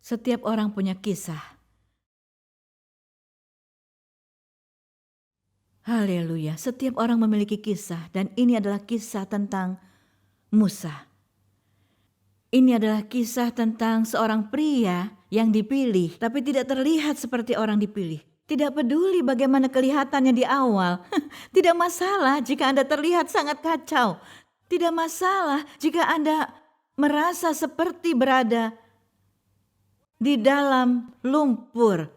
Setiap orang punya kisah. Haleluya, setiap orang memiliki kisah dan ini adalah kisah tentang Musa. Ini adalah kisah tentang seorang pria yang dipilih tapi tidak terlihat seperti orang dipilih. Tidak peduli bagaimana kelihatannya di awal. Tidak masalah jika Anda terlihat sangat kacau. Tidak masalah jika Anda merasa seperti berada di dalam lumpur.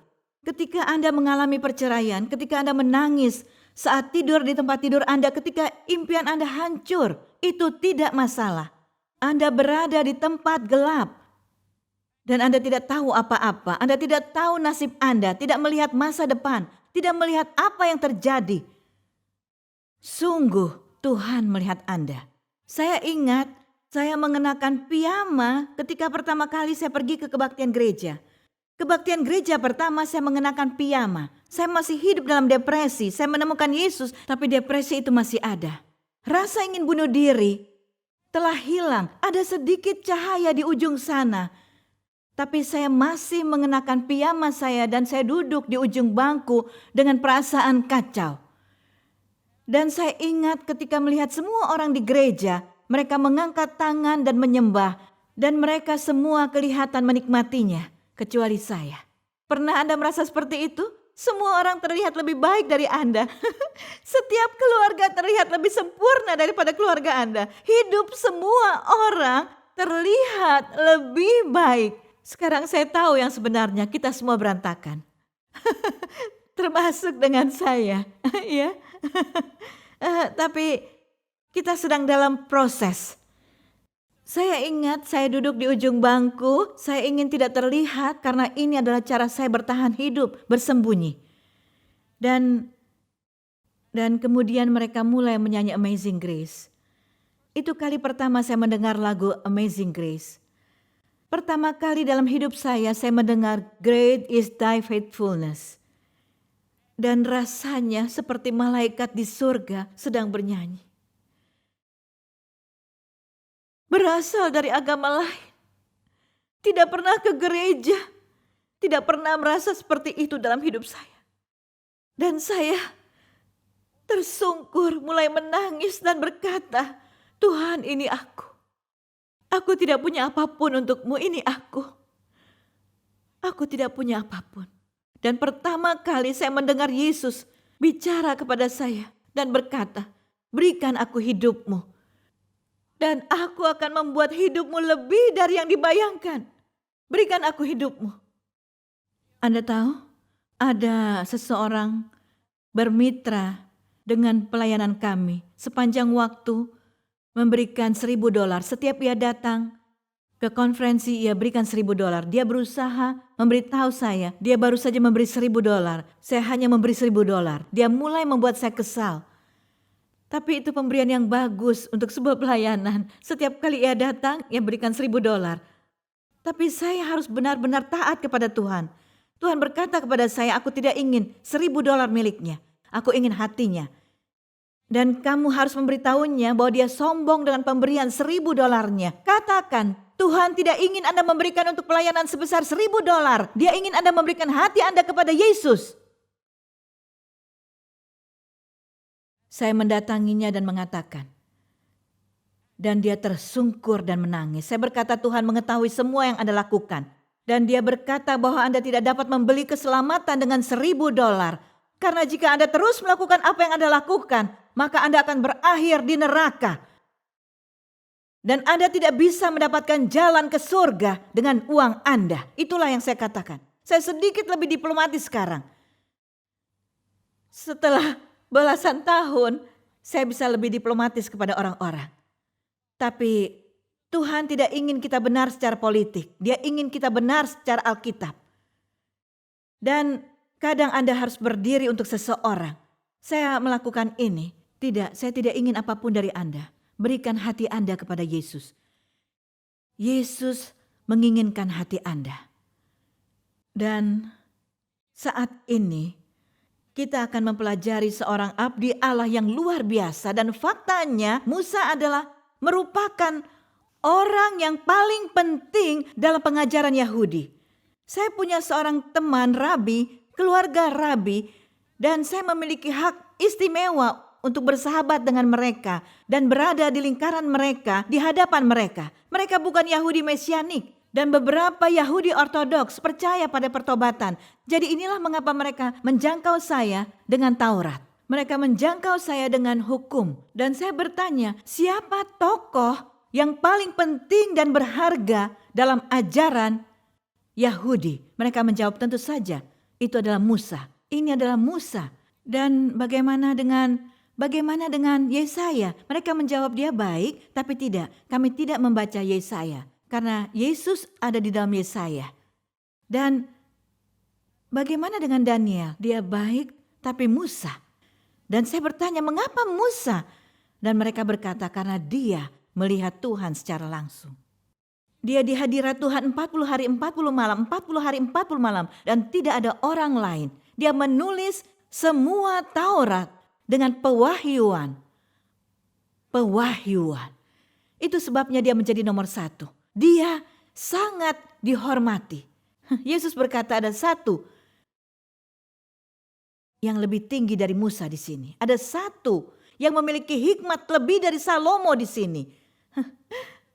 Ketika Anda mengalami perceraian, ketika Anda menangis saat tidur di tempat tidur Anda, ketika impian Anda hancur, itu tidak masalah. Anda berada di tempat gelap dan Anda tidak tahu apa-apa. Anda tidak tahu nasib Anda, tidak melihat masa depan, tidak melihat apa yang terjadi. Sungguh Tuhan melihat Anda. Saya ingat saya mengenakan piyama ketika pertama kali saya pergi ke kebaktian gereja. Kebaktian gereja pertama saya mengenakan piyama. Saya masih hidup dalam depresi. Saya menemukan Yesus, tapi depresi itu masih ada. Rasa ingin bunuh diri telah hilang. Ada sedikit cahaya di ujung sana. Tapi saya masih mengenakan piyama saya dan saya duduk di ujung bangku dengan perasaan kacau. Dan saya ingat ketika melihat semua orang di gereja, mereka mengangkat tangan dan menyembah. Dan mereka semua kelihatan menikmatinya. Kecuali saya. Pernah Anda merasa seperti itu? Semua orang terlihat lebih baik dari Anda. Setiap keluarga terlihat lebih sempurna daripada keluarga Anda. Hidup semua orang terlihat lebih baik. Sekarang saya tahu yang sebenarnya kita semua berantakan. Termasuk dengan saya. Ya. Tapi kita sedang dalam proses. Saya ingat saya duduk di ujung bangku, saya ingin tidak terlihat karena ini adalah cara saya bertahan hidup, bersembunyi. Dan kemudian mereka mulai menyanyi Amazing Grace. Itu kali pertama saya mendengar lagu Amazing Grace. Pertama kali dalam hidup saya mendengar Great is Thy Faithfulness. Dan rasanya seperti malaikat di surga sedang bernyanyi. Berasal dari agama lain. Tidak pernah ke gereja. Tidak pernah merasa seperti itu dalam hidup saya. Dan saya tersungkur mulai menangis dan berkata, Tuhan ini aku. Aku tidak punya apapun untukmu, ini aku. Aku tidak punya apapun. Dan pertama kali saya mendengar Yesus bicara kepada saya dan berkata, berikan aku hidupmu. Dan aku akan membuat hidupmu lebih dari yang dibayangkan. Berikan aku hidupmu. Anda tahu, ada seseorang bermitra dengan pelayanan kami. Sepanjang waktu memberikan $1.000. Setiap ia datang ke konferensi, ia berikan $1.000. Dia berusaha memberitahu saya, dia baru saja memberi $1.000. Saya hanya memberi $1.000. Dia mulai membuat saya kesal. Tapi itu pemberian yang bagus untuk sebuah pelayanan. Setiap kali ia datang, ia berikan $1.000. Tapi saya harus benar-benar taat kepada Tuhan. Tuhan berkata kepada saya, aku tidak ingin $1.000 miliknya. Aku ingin hatinya. Dan kamu harus memberitahunya bahwa dia sombong dengan pemberian $1.000-nya. Katakan, Tuhan tidak ingin Anda memberikan untuk pelayanan sebesar $1.000. Dia ingin Anda memberikan hati Anda kepada Yesus. Saya mendatanginya dan mengatakan. Dan dia tersungkur dan menangis. Saya berkata, Tuhan mengetahui semua yang Anda lakukan. Dan dia berkata bahwa Anda tidak dapat membeli keselamatan dengan $1.000. Karena jika Anda terus melakukan apa yang Anda lakukan, maka Anda akan berakhir di neraka. Dan Anda tidak bisa mendapatkan jalan ke surga dengan uang Anda. Itulah yang saya katakan. Saya sedikit lebih diplomatis sekarang. Setelah belasan tahun, saya bisa lebih diplomatis kepada orang-orang. Tapi Tuhan tidak ingin kita benar secara politik. Dia ingin kita benar secara Alkitab. Dan kadang Anda harus berdiri untuk seseorang. Saya melakukan ini. Tidak, saya tidak ingin apapun dari Anda. Berikan hati Anda kepada Yesus. Yesus menginginkan hati Anda. Dan saat ini kita akan mempelajari seorang abdi Allah yang luar biasa. Dan faktanya Musa adalah merupakan orang yang paling penting dalam pengajaran Yahudi. Saya punya seorang teman rabi, keluarga rabi, dan saya memiliki hak istimewa untuk bersahabat dengan mereka dan berada di lingkaran mereka, di hadapan mereka. Mereka bukan Yahudi Mesianik dan beberapa Yahudi Ortodoks percaya pada pertobatan. Jadi inilah mengapa mereka menjangkau saya dengan Taurat. Mereka menjangkau saya dengan hukum. Dan saya bertanya, siapa tokoh yang paling penting dan berharga dalam ajaran Yahudi? Mereka menjawab, tentu saja itu adalah Musa. Ini adalah Musa. Dan bagaimana dengan Yesaya? Mereka menjawab, dia baik, tapi tidak. Kami tidak membaca Yesaya karena Yesus ada di dalam Yesaya. Dan bagaimana dengan Daniel? Dia baik, tapi Musa. Dan saya bertanya, mengapa Musa? Dan mereka berkata, karena dia melihat Tuhan secara langsung. Dia di hadirat Tuhan 40 hari 40 malam, 40 hari 40 malam. Dan tidak ada orang lain. Dia menulis semua Taurat dengan pewahyuan. Pewahyuan. Itu sebabnya dia menjadi nomor 1. Dia sangat dihormati. Yesus berkata ada satu yang lebih tinggi dari Musa di sini. Ada satu yang memiliki hikmat lebih dari Salomo di sini.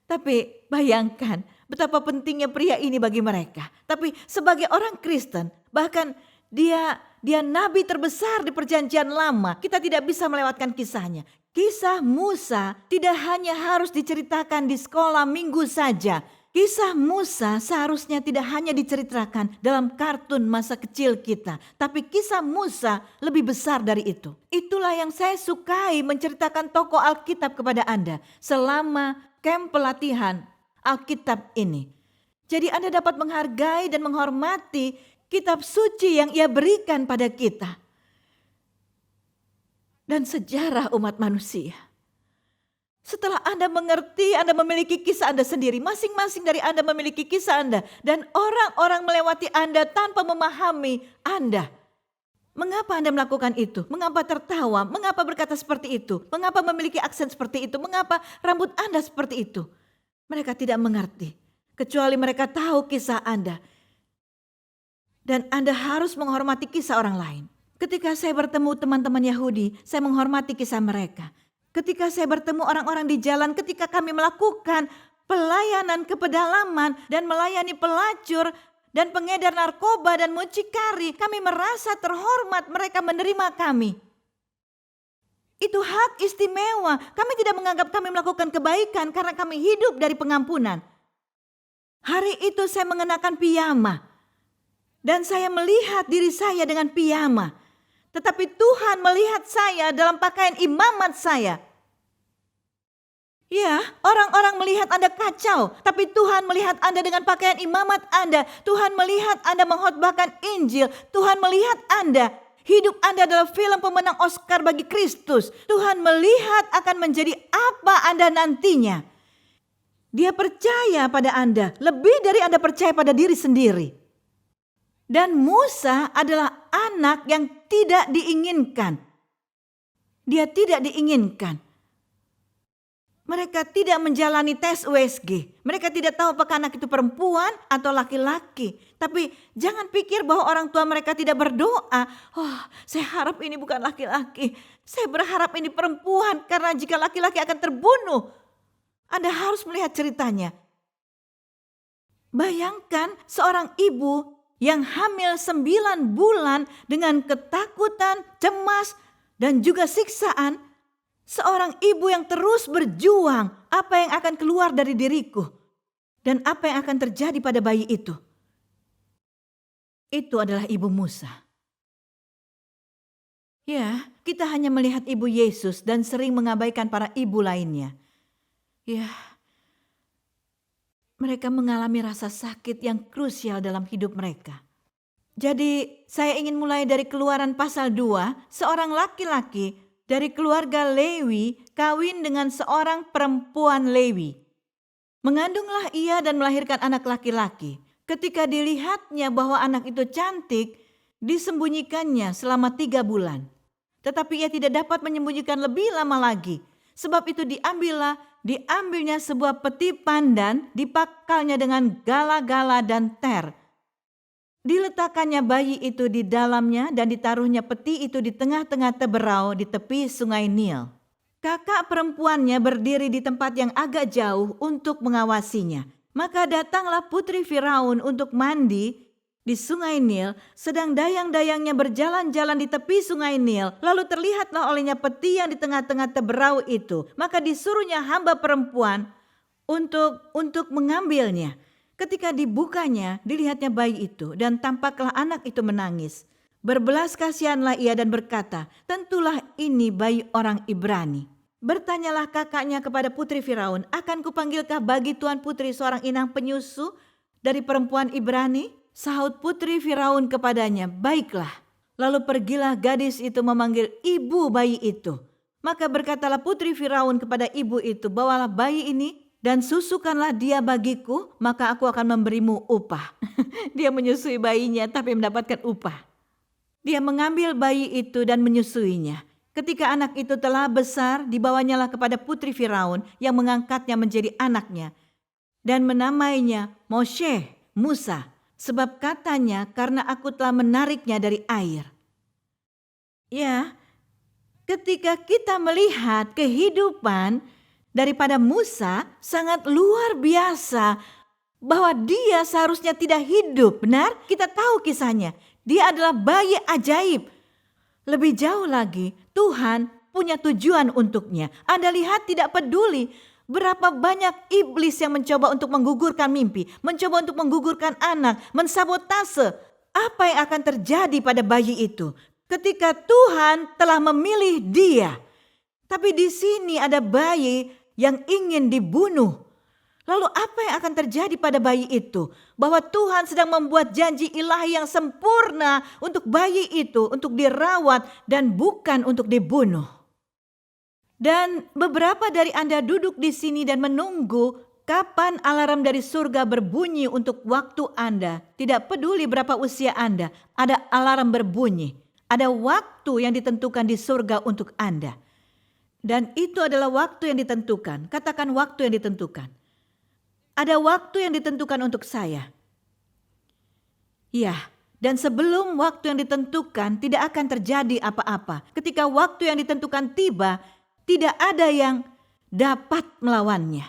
Tapi bayangkan betapa pentingnya pria ini bagi mereka. Tapi sebagai orang Kristen, bahkan dia nabi terbesar di perjanjian lama. Kita tidak bisa melewatkan kisahnya. Kisah Musa tidak hanya harus diceritakan di sekolah minggu saja. Kisah Musa seharusnya tidak hanya diceritakan dalam kartun masa kecil kita. Tapi kisah Musa lebih besar dari itu. Itulah yang saya sukai menceritakan tokoh Alkitab kepada Anda selama camp pelatihan Alkitab ini. Jadi Anda dapat menghargai dan menghormati kitab suci yang ia berikan pada kita. Dan sejarah umat manusia. Setelah Anda mengerti, Anda memiliki kisah Anda sendiri. Masing-masing dari Anda memiliki kisah Anda. Dan orang-orang melewati Anda tanpa memahami Anda. Mengapa Anda melakukan itu? Mengapa tertawa? Mengapa berkata seperti itu? Mengapa memiliki aksen seperti itu? Mengapa rambut Anda seperti itu? Mereka tidak mengerti. Kecuali mereka tahu kisah Anda. Dan Anda harus menghormati kisah orang lain. Ketika saya bertemu teman-teman Yahudi, saya menghormati kisah mereka. Ketika saya bertemu orang-orang di jalan, ketika kami melakukan pelayanan ke pedalaman dan melayani pelacur dan pengedar narkoba dan mucikari, kami merasa terhormat mereka menerima kami. Itu hak istimewa. Kami tidak menganggap kami melakukan kebaikan karena kami hidup dari pengampunan. Hari itu saya mengenakan piyama. Dan saya melihat diri saya dengan piyama. Tetapi Tuhan melihat saya dalam pakaian imamat saya. Ya, orang-orang melihat Anda kacau. Tapi Tuhan melihat Anda dengan pakaian imamat Anda. Tuhan melihat Anda mengkhotbahkan Injil. Tuhan melihat Anda. Hidup Anda adalah film pemenang Oscar bagi Kristus. Tuhan melihat akan menjadi apa Anda nantinya. Dia percaya pada Anda. Lebih dari Anda percaya pada diri sendiri. Dan Musa adalah anak yang tidak diinginkan. Dia tidak diinginkan. Mereka tidak menjalani tes USG. Mereka tidak tahu apakah anak itu perempuan atau laki-laki. Tapi jangan pikir bahwa orang tua mereka tidak berdoa. Oh, saya harap ini bukan laki-laki. Saya berharap ini perempuan karena jika laki-laki akan terbunuh. Anda harus melihat ceritanya. Bayangkan seorang ibu yang hamil 9 bulan dengan ketakutan, cemas, dan juga siksaan. Seorang ibu yang terus berjuang, apa yang akan keluar dari diriku dan apa yang akan terjadi pada bayi itu. Itu adalah ibu Musa. Ya, kita hanya melihat ibu Yesus dan sering mengabaikan para ibu lainnya. Ya, mereka mengalami rasa sakit yang krusial dalam hidup mereka. Jadi saya ingin mulai dari Keluaran pasal 2, seorang laki-laki dari keluarga Lewi kawin dengan seorang perempuan Lewi. Mengandunglah ia dan melahirkan anak laki-laki. Ketika dilihatnya bahwa anak itu cantik, disembunyikannya selama 3 bulan. Tetapi ia tidak dapat menyembunyikan lebih lama lagi. Sebab itu diambilnya sebuah peti pandan, dipakalnya dengan gala-gala dan ter. Diletakkannya bayi itu di dalamnya dan ditaruhnya peti itu di tengah-tengah teberau di tepi sungai Nil. Kakak perempuannya berdiri di tempat yang agak jauh untuk mengawasinya. Maka datanglah putri Firaun untuk mandi di sungai Nil, sedang dayang-dayangnya berjalan-jalan di tepi sungai Nil. Lalu terlihatlah olehnya peti yang di tengah-tengah teberau itu. Maka disuruhnya hamba perempuan untuk mengambilnya. Ketika dibukanya, dilihatnya bayi itu dan tampaklah anak itu menangis. Berbelas kasihanlah ia dan berkata, tentulah ini bayi orang Ibrani. Bertanyalah kakaknya kepada putri Firaun, akan kupanggilkah bagi tuan putri seorang inang penyusu dari perempuan Ibrani? Sahut putri Firaun kepadanya, baiklah. Lalu pergilah gadis itu memanggil ibu bayi itu. Maka berkatalah putri Firaun kepada ibu itu, bawalah bayi ini dan susukanlah dia bagiku, maka aku akan memberimu upah. Dia menyusui bayinya tapi mendapatkan upah. Dia mengambil bayi itu dan menyusuinya. Ketika anak itu telah besar, dibawanyalah kepada putri Firaun yang mengangkatnya menjadi anaknya. Dan menamainya Moshe, Musa, sebab katanya karena aku telah menariknya dari air. Ya, ketika kita melihat kehidupan daripada Musa sangat luar biasa, bahwa dia seharusnya tidak hidup, benar? Kita tahu kisahnya. Dia adalah bayi ajaib. Lebih jauh lagi, Tuhan punya tujuan untuknya. Anda lihat, tidak peduli berapa banyak iblis yang mencoba untuk menggugurkan mimpi, mencoba untuk menggugurkan anak, mensabotase. Apa yang akan terjadi pada bayi itu ketika Tuhan telah memilih dia? Tapi di sini ada bayi yang ingin dibunuh. Lalu apa yang akan terjadi pada bayi itu? Bahwa Tuhan sedang membuat janji ilahi yang sempurna untuk bayi itu, untuk dirawat dan bukan untuk dibunuh. Dan beberapa dari Anda duduk di sini dan menunggu kapan alarm dari surga berbunyi untuk waktu Anda. Tidak peduli berapa usia Anda, ada alarm berbunyi. Ada waktu yang ditentukan di surga untuk Anda. Dan itu adalah waktu yang ditentukan. Katakan waktu yang ditentukan. Ada waktu yang ditentukan untuk saya. Ya, dan sebelum waktu yang ditentukan tidak akan terjadi apa-apa. Ketika waktu yang ditentukan tiba, tidak ada yang dapat melawannya.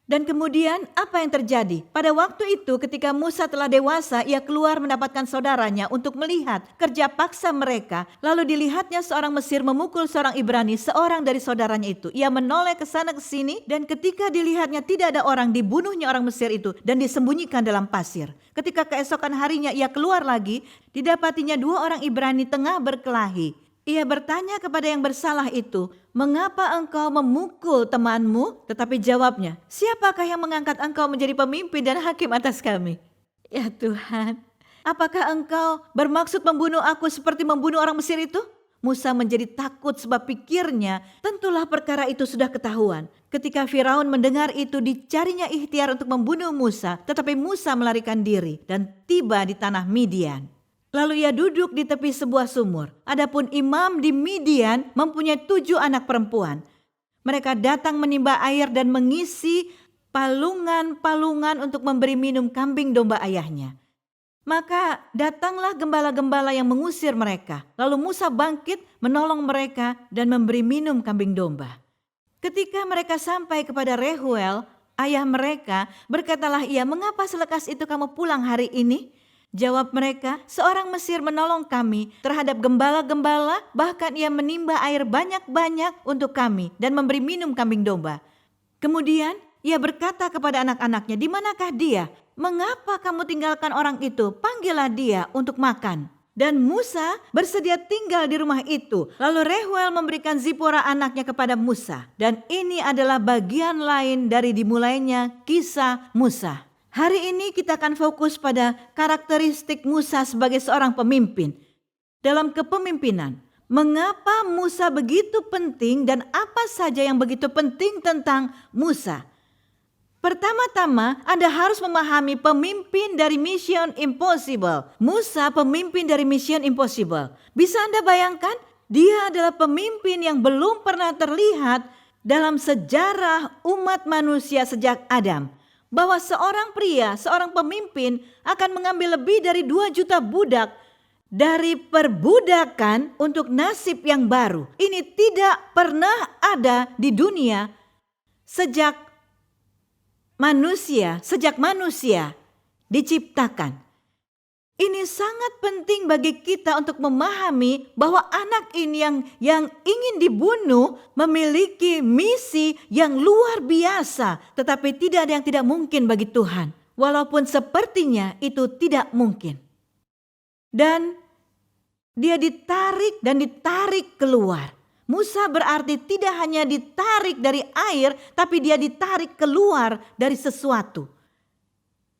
Dan kemudian apa yang terjadi? Pada waktu itu ketika Musa telah dewasa, ia keluar mendapatkan saudaranya untuk melihat kerja paksa mereka. Lalu dilihatnya seorang Mesir memukul seorang Ibrani, seorang dari saudaranya itu. Ia menoleh ke sana ke sini dan ketika dilihatnya tidak ada orang, dibunuhnya orang Mesir itu dan disembunyikan dalam pasir. Ketika keesokan harinya ia keluar lagi, didapatinya dua orang Ibrani tengah berkelahi. Ia bertanya kepada yang bersalah itu, mengapa engkau memukul temanmu? Tetapi jawabnya, siapakah yang mengangkat engkau menjadi pemimpin dan hakim atas kami? Ya Tuhan, apakah engkau bermaksud membunuh aku seperti membunuh orang Mesir itu? Musa menjadi takut sebab pikirnya, tentulah perkara itu sudah ketahuan. Ketika Firaun mendengar itu, dicarinya ikhtiar untuk membunuh Musa, tetapi Musa melarikan diri dan tiba di tanah Midian. Lalu ia duduk di tepi sebuah sumur. Adapun imam di Midian mempunyai 7 anak perempuan. Mereka datang menimba air dan mengisi palungan-palungan untuk memberi minum kambing domba ayahnya. Maka datanglah gembala-gembala yang mengusir mereka. Lalu Musa bangkit menolong mereka dan memberi minum kambing domba. Ketika mereka sampai kepada Rehuel, ayah mereka, berkatalah ia, mengapa selekas itu kamu pulang hari ini? Jawab mereka, seorang Mesir menolong kami terhadap gembala-gembala, bahkan ia menimba air banyak-banyak untuk kami dan memberi minum kambing domba. Kemudian ia berkata kepada anak-anaknya, di manakah dia? Mengapa kamu tinggalkan orang itu? Panggillah dia untuk makan. Dan Musa bersedia tinggal di rumah itu. Lalu Rehuel memberikan Zipora anaknya kepada Musa. Dan ini adalah bagian lain dari dimulainya kisah Musa. Hari ini kita akan fokus pada karakteristik Musa sebagai seorang pemimpin. Dalam kepemimpinan, mengapa Musa begitu penting dan apa saja yang begitu penting tentang Musa? Pertama-tama, Anda harus memahami pemimpin dari Mission Impossible. Musa pemimpin dari Mission Impossible. Bisa Anda bayangkan? Dia adalah pemimpin yang belum pernah terlihat dalam sejarah umat manusia sejak Adam. bahwa seorang pria, seorang pemimpin akan mengambil lebih dari 2 juta budak dari perbudakan untuk nasib yang baru. Ini tidak pernah ada di dunia sejak manusia diciptakan. Ini sangat penting bagi kita untuk memahami bahwa anak ini yang ingin dibunuh memiliki misi yang luar biasa, tetapi tidak ada yang tidak mungkin bagi Tuhan, walaupun sepertinya itu tidak mungkin. Dan dia ditarik keluar. Musa berarti tidak hanya ditarik dari air, tapi dia ditarik keluar dari sesuatu.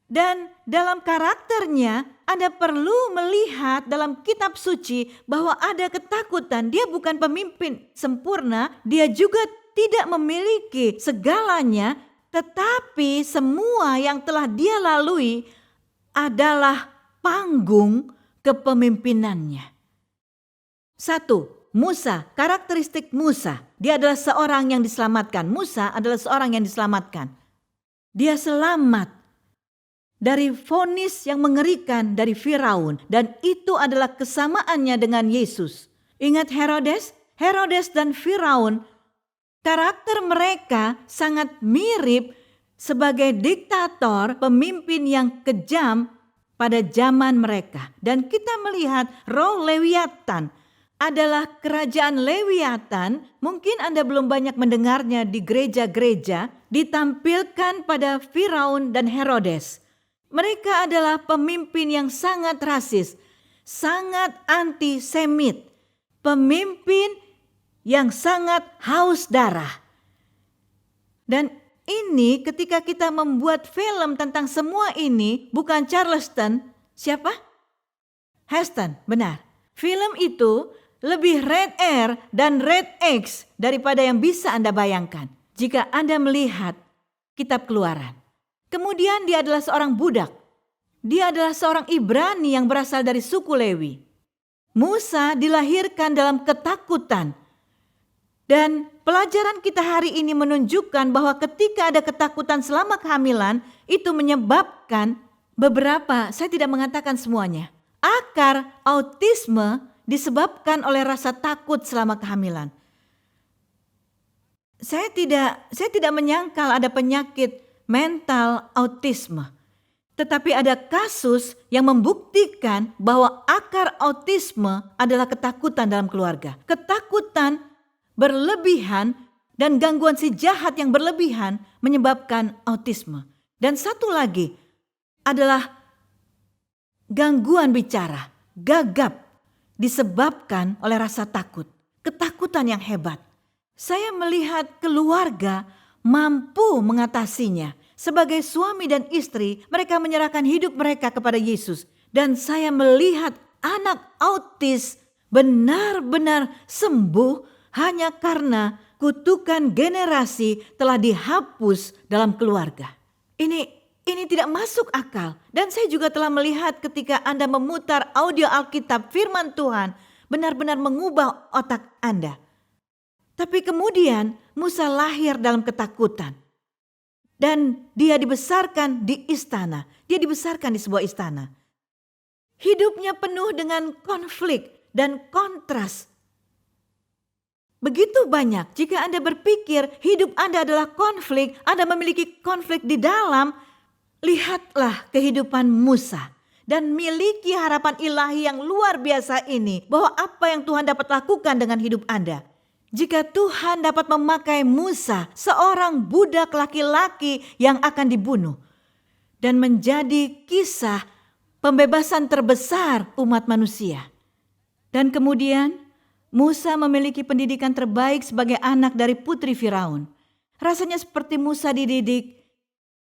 Dan dalam karakternya, Anda perlu melihat dalam kitab suci bahwa ada ketakutan. Dia bukan pemimpin sempurna, dia juga tidak memiliki segalanya, tetapi semua yang telah dia lalui adalah panggung kepemimpinannya. 1. Musa, karakteristik Musa. Dia adalah seorang yang diselamatkan. Musa adalah seorang yang diselamatkan. Dia selamat dari vonis yang mengerikan dari Firaun, dan itu adalah kesamaannya dengan Yesus. Ingat Herodes dan Firaun, karakter mereka sangat mirip sebagai diktator, pemimpin yang kejam pada zaman mereka. Dan kita melihat roh Lewiatan adalah kerajaan Lewiatan. Mungkin Anda belum banyak mendengarnya di gereja-gereja, ditampilkan pada Firaun dan Herodes. Mereka adalah pemimpin yang sangat rasis, sangat antisemit, pemimpin yang sangat haus darah. Dan ini ketika kita membuat film tentang semua ini, bukan Charleston, siapa? Heston, benar. Film itu lebih red air dan red X daripada yang bisa Anda bayangkan jika Anda melihat kitab Keluaran. Kemudian dia adalah seorang budak. Dia adalah seorang Ibrani yang berasal dari suku Lewi. Musa dilahirkan dalam ketakutan. Dan pelajaran kita hari ini menunjukkan bahwa ketika ada ketakutan selama kehamilan, itu menyebabkan beberapa, saya tidak mengatakan semuanya. Akar autisme disebabkan oleh rasa takut selama kehamilan. Saya tidak menyangkal ada penyakit mental autisme. Tetapi ada kasus yang membuktikan bahwa akar autisme adalah ketakutan dalam keluarga. Ketakutan berlebihan dan gangguan si jahat yang berlebihan menyebabkan autisme. Dan satu lagi adalah gangguan bicara, gagap, disebabkan oleh rasa takut. Ketakutan yang hebat. Saya melihat keluarga mampu mengatasinya. Sebagai suami dan istri, mereka menyerahkan hidup mereka kepada Yesus. Dan saya melihat anak autis benar-benar sembuh hanya karena kutukan generasi telah dihapus dalam keluarga. Ini tidak masuk akal. Dan saya juga telah melihat ketika Anda memutar audio Alkitab firman Tuhan, benar-benar mengubah otak Anda. Tapi kemudian Musa lahir dalam ketakutan. Dan dia dibesarkan di istana. Dia dibesarkan di sebuah istana. Hidupnya penuh dengan konflik dan kontras. Begitu banyak. Jika Anda berpikir hidup Anda adalah konflik, Anda memiliki konflik di dalam, lihatlah kehidupan Musa. Dan miliki harapan ilahi yang luar biasa ini. Bahwa apa yang Tuhan dapat lakukan dengan hidup Anda. Jika Tuhan dapat memakai Musa, seorang budak laki-laki yang akan dibunuh, dan menjadi kisah pembebasan terbesar umat manusia. Dan kemudian Musa memiliki pendidikan terbaik sebagai anak dari putri Firaun. Rasanya seperti Musa dididik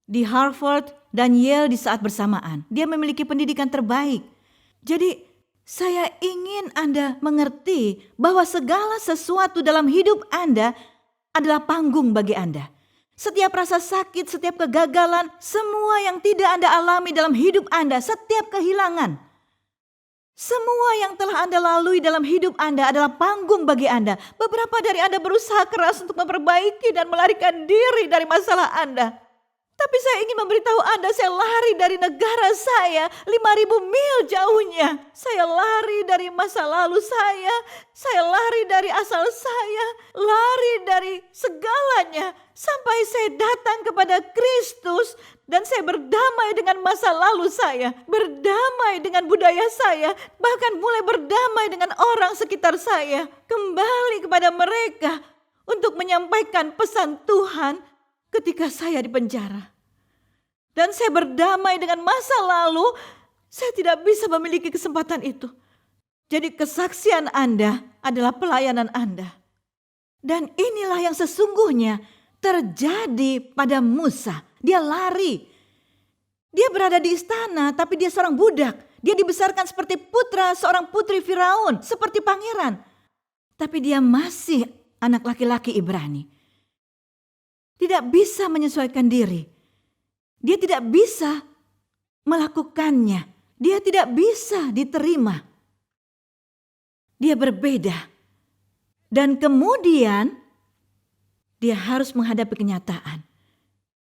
di Harvard dan Yale di saat bersamaan. Dia memiliki pendidikan terbaik. Jadi saya ingin Anda mengerti bahwa segala sesuatu dalam hidup Anda adalah panggung bagi Anda. Setiap rasa sakit, setiap kegagalan, semua yang tidak Anda alami dalam hidup Anda, setiap kehilangan. Semua yang telah Anda lalui dalam hidup Anda adalah panggung bagi Anda. Beberapa dari Anda berusaha keras untuk memperbaiki dan melarikan diri dari masalah Anda. Tapi saya ingin memberitahu Anda, saya lari dari negara saya 5.000 mil jauhnya. Saya lari dari masa lalu saya lari dari asal saya, lari dari segalanya. Sampai saya datang kepada Kristus dan saya berdamai dengan masa lalu saya, berdamai dengan budaya saya, bahkan mulai berdamai dengan orang sekitar saya. Kembali kepada mereka untuk menyampaikan pesan Tuhan ketika saya di penjara. Dan saya berdamai dengan masa lalu, saya tidak bisa memiliki kesempatan itu. Jadi kesaksian Anda adalah pelayanan Anda. Dan inilah yang sesungguhnya terjadi pada Musa. Dia lari. Dia berada di istana, tapi dia seorang budak. Dia dibesarkan seperti putra seorang putri Firaun, seperti pangeran. Tapi dia masih anak laki-laki Ibrani. Tidak bisa menyesuaikan diri. Dia tidak bisa melakukannya. Dia tidak bisa diterima. Dia berbeda. Dan kemudian dia harus menghadapi kenyataan.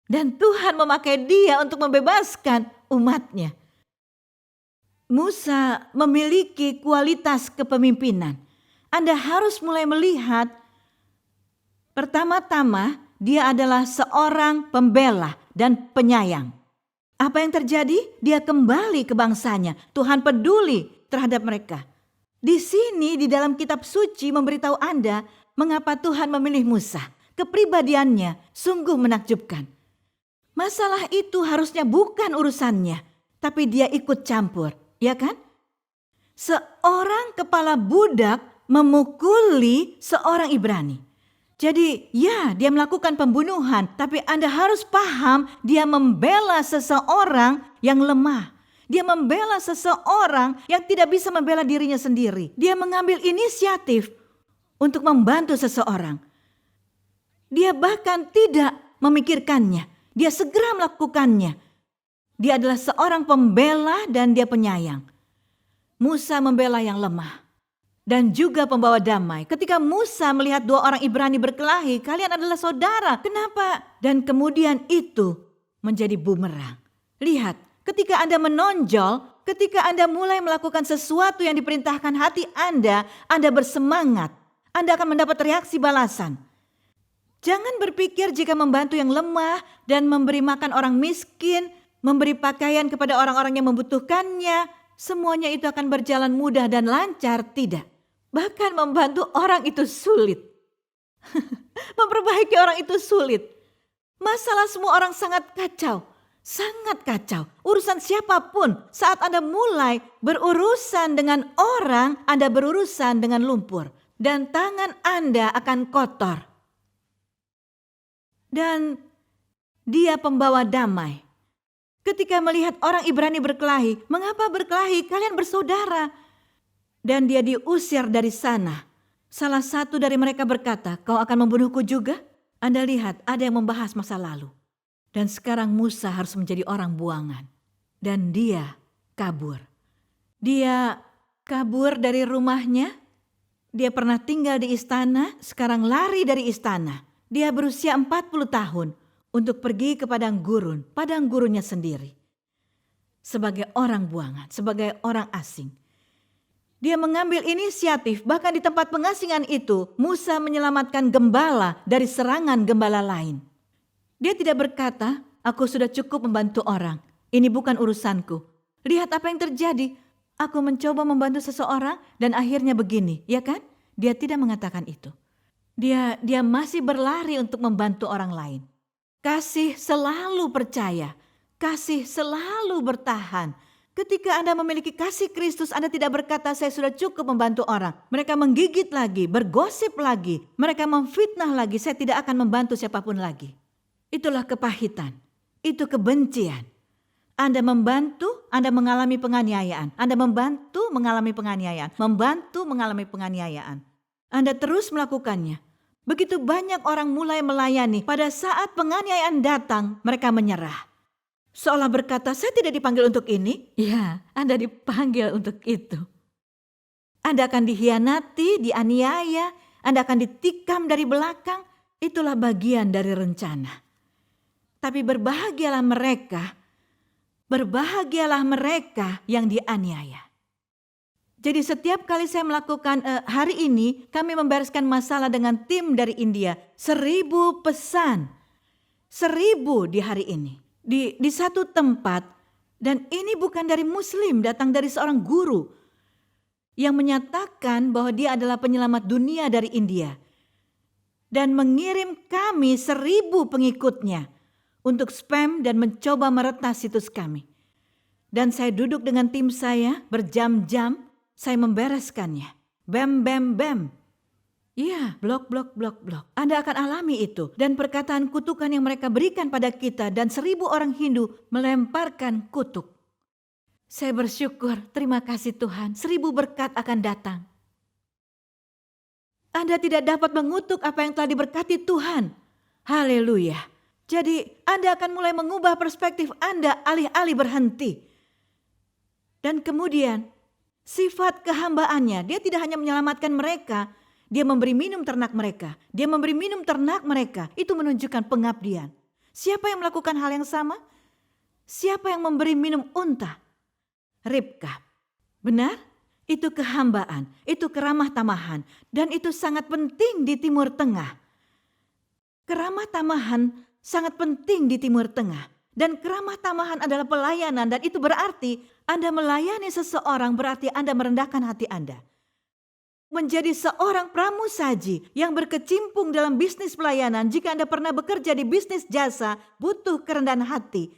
Dan Tuhan memakai dia untuk membebaskan umatnya. Musa memiliki kualitas kepemimpinan. Anda harus mulai melihat, pertama-tama dia adalah seorang pembela dan penyayang. Apa yang terjadi? Dia kembali ke bangsanya. Tuhan peduli terhadap mereka. Di sini di dalam kitab suci memberitahu Anda mengapa Tuhan memilih Musa. Kepribadiannya sungguh menakjubkan. Masalah itu harusnya bukan urusannya, tapi dia ikut campur, ya kan? Seorang kepala budak memukuli seorang Ibrani. Jadi ya, dia melakukan pembunuhan, tapi Anda harus paham dia membela seseorang yang lemah. Dia membela seseorang yang tidak bisa membela dirinya sendiri. Dia mengambil inisiatif untuk membantu seseorang. Dia bahkan tidak memikirkannya. Dia segera melakukannya. Dia adalah seorang pembela dan dia penyayang. Musa membela yang lemah. Dan juga pembawa damai. Ketika Musa melihat dua orang Ibrani berkelahi, kalian adalah saudara. Kenapa? Dan kemudian itu menjadi bumerang. Lihat, ketika Anda menonjol, ketika Anda mulai melakukan sesuatu yang diperintahkan hati Anda bersemangat. Anda akan mendapat reaksi balasan. Jangan berpikir jika membantu yang lemah dan memberi makan orang miskin, memberi pakaian kepada orang-orang yang membutuhkannya, semuanya itu akan berjalan mudah dan lancar. Tidak. Bahkan membantu orang itu sulit. Memperbaiki orang itu sulit. Masalah semua orang sangat kacau. Sangat kacau. Urusan siapapun, saat Anda mulai berurusan dengan orang, Anda berurusan dengan lumpur. Dan tangan Anda akan kotor. Dan dia pembawa damai. Ketika melihat orang Ibrani berkelahi, mengapa berkelahi? Kalian bersaudara. Dan dia diusir dari sana. Salah satu dari mereka berkata, kau akan membunuhku juga? Anda lihat ada yang membahas masa lalu. Dan sekarang Musa harus menjadi orang buangan. Dan dia kabur. Dia kabur dari rumahnya. Dia pernah tinggal di istana, sekarang lari dari istana. Dia berusia 40 tahun untuk pergi ke padang gurunnya sendiri. Sebagai orang buangan, sebagai orang asing. Dia mengambil inisiatif, bahkan di tempat pengasingan itu, Musa menyelamatkan gembala dari serangan gembala lain. Dia tidak berkata, aku sudah cukup membantu orang, ini bukan urusanku. Lihat apa yang terjadi, aku mencoba membantu seseorang dan akhirnya begini, ya kan? Dia tidak mengatakan itu. Dia masih berlari untuk membantu orang lain. Kasih selalu percaya, kasih selalu bertahan. Ketika Anda memiliki kasih Kristus, Anda tidak berkata, saya sudah cukup membantu orang. Mereka menggigit lagi, bergosip lagi. Mereka memfitnah lagi, saya tidak akan membantu siapapun lagi. Itulah kepahitan, itu kebencian. Anda membantu, Anda mengalami penganiayaan. Anda membantu, mengalami penganiayaan. Membantu, mengalami penganiayaan. Anda terus melakukannya. Begitu banyak orang mulai melayani. Pada saat penganiayaan datang, mereka menyerah. Seolah berkata, saya tidak dipanggil untuk ini. Ya, Anda dipanggil untuk itu. Anda akan dihianati, dianiaya. Anda akan ditikam dari belakang. Itulah bagian dari rencana. Tapi berbahagialah mereka yang dianiaya. Jadi setiap kali saya melakukan hari ini, kami membereskan masalah dengan tim dari India. 1000 pesan, 1000 di hari ini. Di satu tempat, dan ini bukan dari Muslim, datang dari seorang guru yang menyatakan bahwa dia adalah penyelamat dunia dari India. Dan mengirim kami 1000 pengikutnya untuk spam dan mencoba meretas situs kami. Dan saya duduk dengan tim saya berjam-jam, saya membereskannya. Bam, bam, bam. Iya, blok. Anda akan alami itu. Dan perkataan kutukan yang mereka berikan pada kita dan 1000 orang Hindu melemparkan kutuk. Saya bersyukur, terima kasih Tuhan, 1000 berkat akan datang. Anda tidak dapat mengutuk apa yang telah diberkati Tuhan. Haleluya. Jadi Anda akan mulai mengubah perspektif Anda alih-alih berhenti. Dan kemudian sifat kehambaannya, dia tidak hanya menyelamatkan mereka, dia memberi minum ternak mereka. Itu menunjukkan pengabdian. Siapa yang melakukan hal yang sama? Siapa yang memberi minum unta? Ribka. Benar? Itu kehambaan, itu keramah tamahan, dan itu sangat penting di Timur Tengah. Keramah tamahan sangat penting di Timur Tengah. Dan keramah tamahan adalah pelayanan, dan itu berarti Anda melayani seseorang berarti Anda merendahkan hati Anda. Menjadi seorang pramusaji yang berkecimpung dalam bisnis pelayanan, jika Anda pernah bekerja di bisnis jasa, butuh kerendahan hati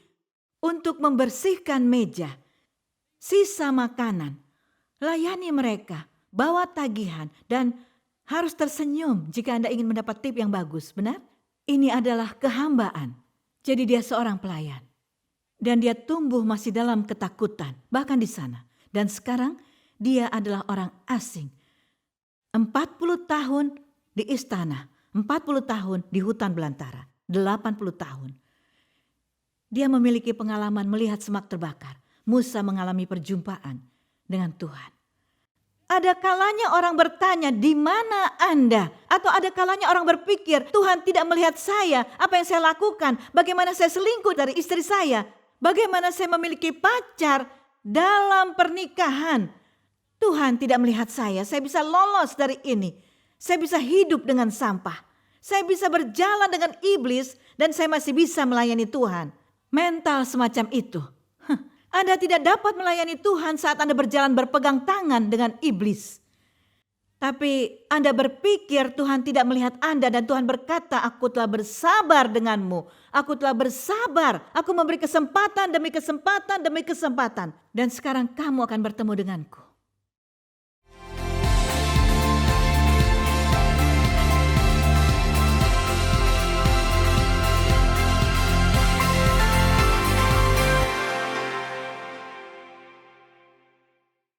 untuk membersihkan meja, sisa makanan, layani mereka, bawa tagihan, dan harus tersenyum jika Anda ingin mendapat tip yang bagus, benar? Ini adalah kehambaan. Jadi dia seorang pelayan. Dan dia tumbuh masih dalam ketakutan, bahkan di sana. Dan sekarang dia adalah orang asing. 40 tahun di istana, 40 tahun di hutan belantara, 80 tahun. Dia memiliki pengalaman melihat semak terbakar. Musa mengalami perjumpaan dengan Tuhan. Ada kalanya orang bertanya, di mana Anda? Atau ada kalanya orang berpikir, Tuhan tidak melihat saya, apa yang saya lakukan, bagaimana saya selingkuh dari istri saya, bagaimana saya memiliki pacar dalam pernikahan. Tuhan tidak melihat saya bisa lolos dari ini, saya bisa hidup dengan sampah, saya bisa berjalan dengan iblis, dan saya masih bisa melayani Tuhan. Mental semacam itu. Anda tidak dapat melayani Tuhan saat Anda berjalan berpegang tangan dengan iblis. Tapi Anda berpikir Tuhan tidak melihat Anda dan Tuhan berkata, aku telah bersabar denganmu. Aku telah bersabar. Aku memberi kesempatan demi kesempatan demi kesempatan. Dan sekarang kamu akan bertemu denganku.